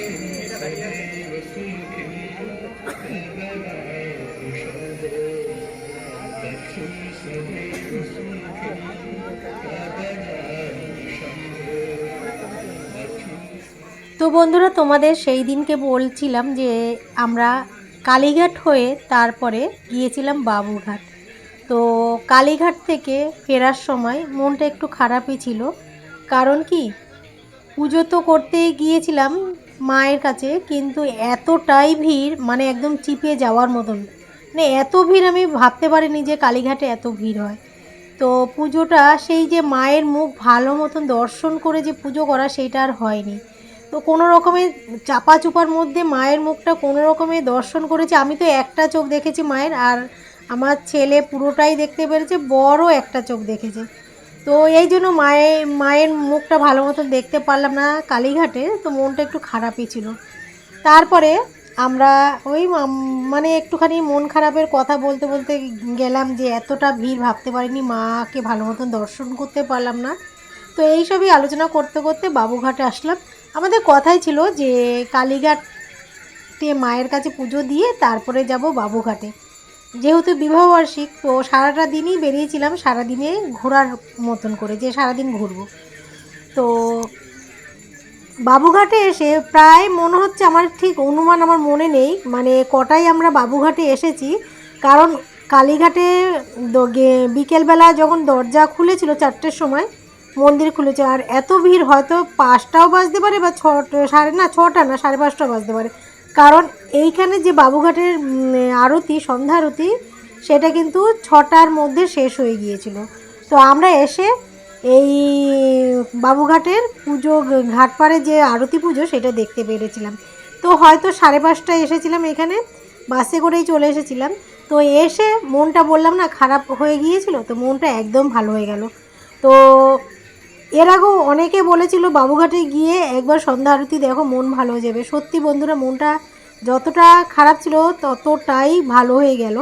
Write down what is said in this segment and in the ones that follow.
তো বন্ধুরা, তোমাদের সেই দিনকে বলছিলাম যে আমরা কালীঘাট হয়ে তারপরে গিয়েছিলাম বাবুঘাট। তো কালীঘাট থেকে ফেরার সময় মনটা একটু খারাপই ছিল। কারণ কি, পুজো তো করতে গিয়েছিলাম মায়ের কাছে, কিন্তু এতটাই ভিড়, মানে একদম চিপে যাওয়ার মতন। মানে এত ভিড় আমি ভাবতে পারিনি যে কালীঘাটে এত ভিড় হয়। তো পুজোটা সেই যে মায়ের মুখ ভালো মতন দর্শন করে যে পুজো করা, সেইটা আর হয়নি। তো কোনো রকমে চাপা চুপার মধ্যে মায়ের মুখটা কোনো রকমে দর্শন করেছি। আমি তো একটা চোখ দেখেছি মায়ের, আর আমার ছেলে পুরোটাই দেখতে পেরেছে, বড় একটা চোখ দেখেছে। তো এই জন্য মায়ের মুখটা ভালো মতো দেখতে পারলাম না কালীঘাটে, তো মনটা একটু খারাপই ছিল। তারপরে আমরা ওই মানে একটুখানি মন খারাপের কথা বলতে বলতে গেলাম যে এতটা ভিড় ভাবতে পারিনি, মাকে ভালো মতন দর্শন করতে পারলাম না। তো এইসবই আলোচনা করতে করতে বাবুঘাটে আসলাম। আমাদের কথাই ছিল যে কালীঘাটে মায়ের কাছে পুজো দিয়ে তারপরে যাব বাবুঘাটে। যেহেতু বিবাহবার্ষিক, তো সারাটা দিনই বেরিয়েছিলাম, সারাদিনে ঘোরার মতন করে, যে সারাদিন ঘুরবো। তো বাবুঘাটে এসে প্রায় মনে হচ্ছে, আমার ঠিক অনুমান আমার মনে নেই মানে কটায় আমরা বাবুঘাটে এসেছি। কারণ কালীঘাটে বিকেলবেলা যখন দরজা খুলেছিল 4টের সময় মন্দির খুলেছে, আর এত ভিড় হয়তো 5টাও বাজতে পারে বা 6টা না 5:30টাও বাজতে পারে। কারণ এইখানে যে বাবুঘাটের আরতি, সন্ধ্যা আরতি, সেটা কিন্তু 6টার মধ্যে শেষ হয়ে গিয়েছিল। তো আমরা এসে এই বাবুঘাটের পুজো, ঘাটপাড়ে যে আরতি পুজো, সেটা দেখতে পেরেছিলাম। তো হয়তো 5:30টায় এসেছিলাম এখানে, বাসে করেই চলে এসেছিলাম। তো এসে মনটা বললাম না খারাপ হয়ে গিয়েছিল, তো মনটা একদম ভালো হয়ে গেল। তো এর আগেও অনেকে বলেছিল বাবুঘাটে গিয়ে একবার সন্ধ্যা আরতি দেখো, মন ভালো হয়ে যাবে। সত্যি বন্ধুরা, মনটা যতটা খারাপ ছিল ততটাই ভালো হয়ে গেল।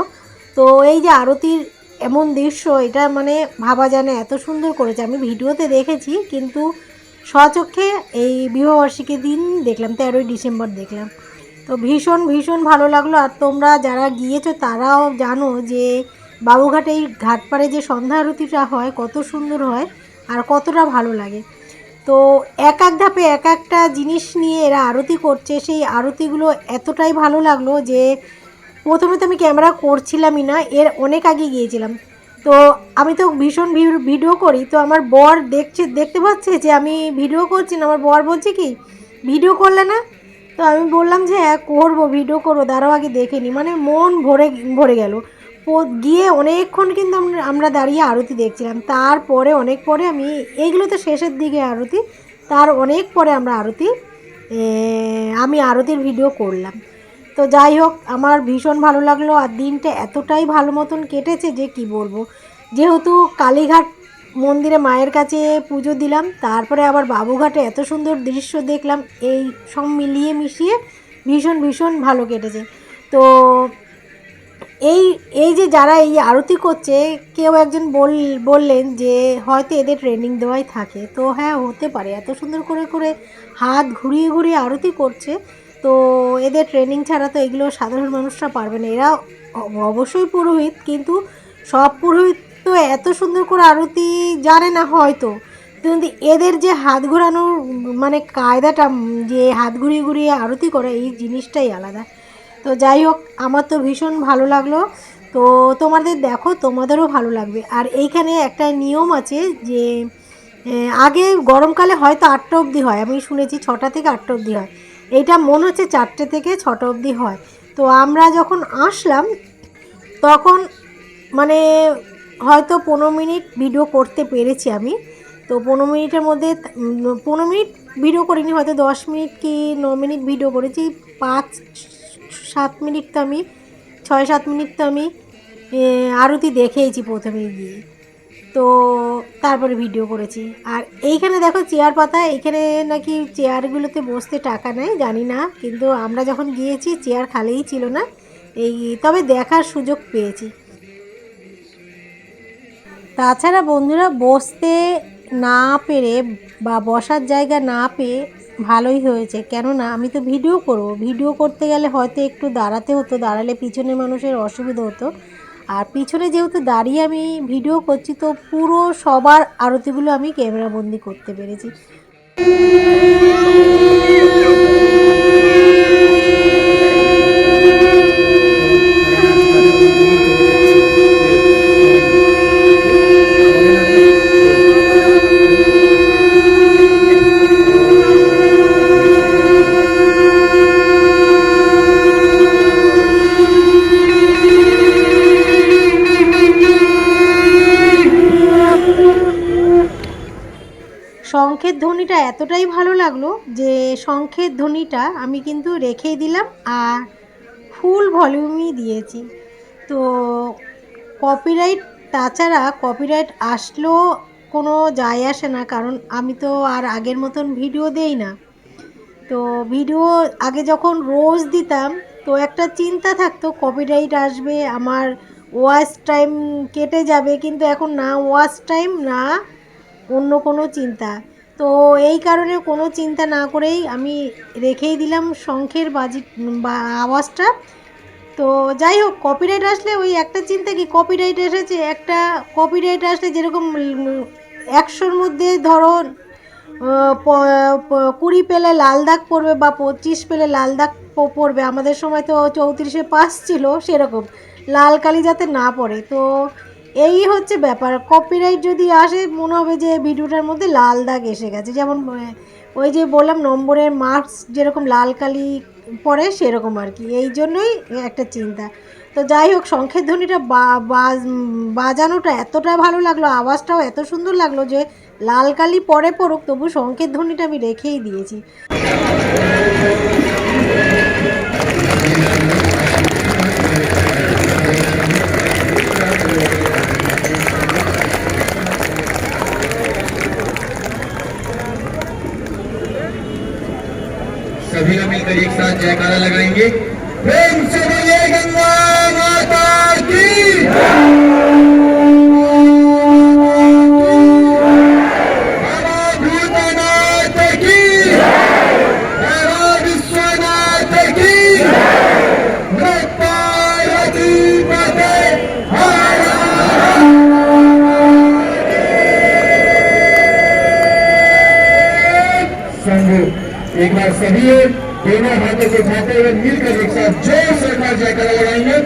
তো এই যে আরতির এমন দৃশ্য, এটা মানে ভাবা যায় না, এত সুন্দর করেছে। আমি ভিডিওতে দেখেছি, কিন্তু স্বচক্ষে এই বিবাহবার্ষিকীর দিন দেখলাম, 13ই ডিসেম্বর দেখলাম। তো ভীষণ ভীষণ ভালো লাগলো। আর তোমরা যারা গিয়েছো তারাও জানো যে বাবুঘাটে এই ঘাটপাড়ে যে সন্ধ্যা আরতিটা হয়, কত সুন্দর হয় আর কতটা ভালো লাগে। তো এক এক ধাপে এক একটা জিনিস নিয়ে এরা আরতি করছে, সেই আরতিগুলো এতটাই ভালো লাগলো যে প্রথমে তো আমি ক্যামেরা করছিলামই না, এর অনেক আগে গিয়েছিলাম। তো আমি তো ভীষণ ভিডিও করি, তো আমার বর দেখতে পাচ্ছে যে আমি ভিডিও করছি না। আমার বর বলছে কি, ভিডিও করলে না? তো আমি বললাম যে হ্যাঁ করবো, ভিডিও করবো, দাঁড়াও আগে দেখে নিই। মানে মন ভরে গেল। গিয়ে অনেকক্ষণ কিন্তু আমরা দাঁড়িয়ে আরতি দেখছিলাম। তারপরে অনেক পরে এইগুলো তো শেষের দিকে আরতি, তার অনেক পরে আমি আরতির ভিডিও করলাম। তো যাই হোক, আমার ভীষণ ভালো লাগলো। আর দিনটা এতটাই ভালো মতন কেটেছে যে কি বলবো। যেহেতু কালীঘাট মন্দিরে মায়ের কাছে পুজো দিলাম, তারপরে আবার বাবুঘাটে এত সুন্দর দৃশ্য দেখলাম, এই সব মিলিয়ে মিশিয়ে ভীষণ ভীষণ ভালো কেটেছে। তো এই এই যে যারা এই আরতি করছে, কেউ একজন বললেন যে হয়তো এদের ট্রেনিং দেওয়াই থাকে। তো হ্যাঁ, হতে পারে, এত সুন্দর করে করে হাত ঘুরিয়ে ঘুরিয়ে আরতি করছে। তো এদের ট্রেনিং ছাড়া তো এগুলো সাধারণ মানুষরা পারবে না। এরা অবশ্যই পুরোহিত, কিন্তু সব পুরোহিত তো এত সুন্দর করে আরতি জানে না হয়তো। কিন্তু এদের যে হাত ঘোরানোর মানে কায়দাটা, যে হাত ঘুরিয়ে ঘুরিয়ে আরতি করে, এই জিনিসটাই আলাদা। তো যাই হোক, আমার তো ভীষণ ভালো লাগলো। তো তোমাদের দেখো, তোমাদেরও ভালো লাগবে। আর এইখানে একটা নিয়ম আছে যে আগে গরমকালে হয়তো 8টা অবধি হয়, আমি শুনেছি 6টা থেকে 8টা অবধি হয়। এইটা মনে হচ্ছে 4টে থেকে 6টা অবধি হয়। তো আমরা যখন আসলাম তখন মানে হয়তো 15 মিনিট ভিডিও করতে পেরেছি আমি। তো 15 মিনিটের মধ্যে 15 মিনিট ভিডিও করিনি, হয়তো 10 মিনিট কি 9 মিনিট ভিডিও করেছি। 5-7 মিনিট তো আমি 6-7 মিনিট তো আমি আরতি দেখেইছি প্রথমে গিয়ে। তো তারপরে ভিডিও করেছি। আর এইখানে দেখো চেয়ার পাতা, এইখানে নাকি চেয়ারগুলোতে বসতে টাকা নেয়, জানি না, কিন্তু আমরা যখন গিয়েছি চেয়ার খালিই ছিল না। তবে দেখার সুযোগ পেয়েছি। তাছাড়া বন্ধুরা, বসতে না পেরে বা বসার জায়গা না পেয়ে ভালোই হয়েছে, কেননা আমি তো ভিডিও করব, ভিডিও করতে গেলে হয়তো একটু দাঁড়াতে হতো, দাঁড়ালে পিছনে মানুষের অসুবিধা হতো। আর পিছনে যেহেতু দাঁড়িয়ে আমি ভিডিও করছি, তো পুরো সবার আরতিগুলো আমি ক্যামেরাবন্দি করতে পেরেছি। শঙ্খের ধ্বনিটা এতটাই ভালো লাগলো যে শঙ্খের ধ্বনিটা আমি কিন্তু রেখেই দিলাম আর ফুল ভলিউমই দিয়েছি। তো কপিরাইট, তাছাড়া কপিরাইট আসলেও কোনো যায় আসে না, কারণ আমি তো আর আগের মতন ভিডিও দেই না। তো ভিডিও আগে যখন রোজ দিতাম তো একটা চিন্তা থাকতো কপিরাইট আসবে, আমার ওয়াচ টাইম কেটে যাবে, কিন্তু এখন না ওয়াচ টাইম না অন্য কোনো চিন্তা। তো এই কারণে কোনো চিন্তা না করেই আমি রেখেই দিলাম শঙ্খের বাজি বা আওয়াজটা। তো যাই হোক, কপিরাইট আসলে ওই একটা চিন্তা, কি কপিরাইট এসেছে, একটা কপিরাইট আসলে যেরকম 100-র মধ্যে ধরো 20 পেলে লাল দাগ পড়বে বা 25 পেলে লাল দাগ পড়বে, আমাদের সময় তো 34-এ পাস ছিল, সেরকম লাল কালি যাতে না পড়ে। তো এই হচ্ছে ব্যাপার, কপিরাইট যদি আসে মনে হবে যে ভিডিওটার মধ্যে লাল দাগ এসে গেছে, যেমন ওই যে বললাম নম্বরের মার্কস যেরকম লাল কালি পড়ে সেরকম আর কি, এই জন্যই একটা চিন্তা। তো যাই হোক, শঙ্খের ধ্বনিটা বাজানোটা এতটা ভালো লাগলো, আওয়াজটাও এত সুন্দর লাগলো যে লাল কালি পরে পড়ুক তবু শঙ্খের ধ্বনিটা আমি রেখেই দিয়েছি। सभी लोग मिलकर एक साथ जयकारा लगाएंगे। प्रेम से बोलिए गंगा माता की, बाबा भूतनाथ की, बाबा विश्वनाथ की, पार्वती पते हर शंभु। एक बार सभी दोनों हाथों को उठाते हुए मिलकर एक साथ जोर से एक बार जयकारा लगाएंगे।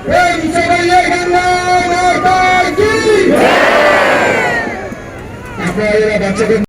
प्रेम से बोलिए गंगा माता की। आपको बच्चों को